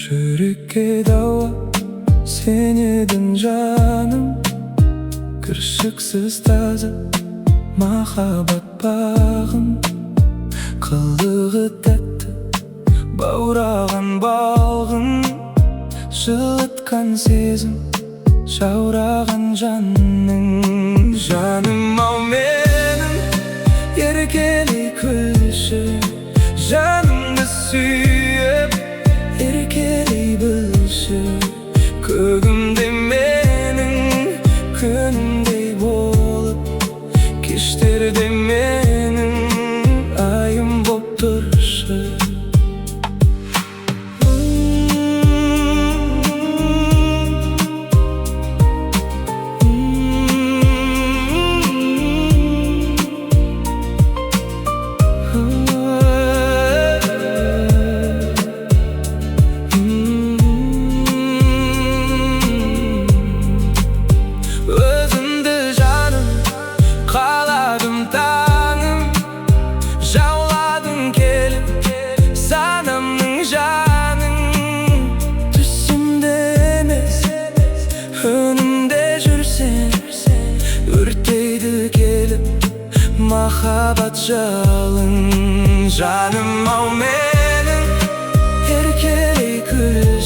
жүрекке дауа сен едің жаным, кіршіксіз таза махаббат бағым. Қылығы тәтті баураған балғын, жылытқан сезім жаураған жанның. Жаным ау менің, еркелеп жүрші, жанымды сүйіп еркелей білші. Көгімде менің, күнімдей болып, кештерде менің айым боп тұршы. Махаббат жалын, жаным ау менің, еркелей күл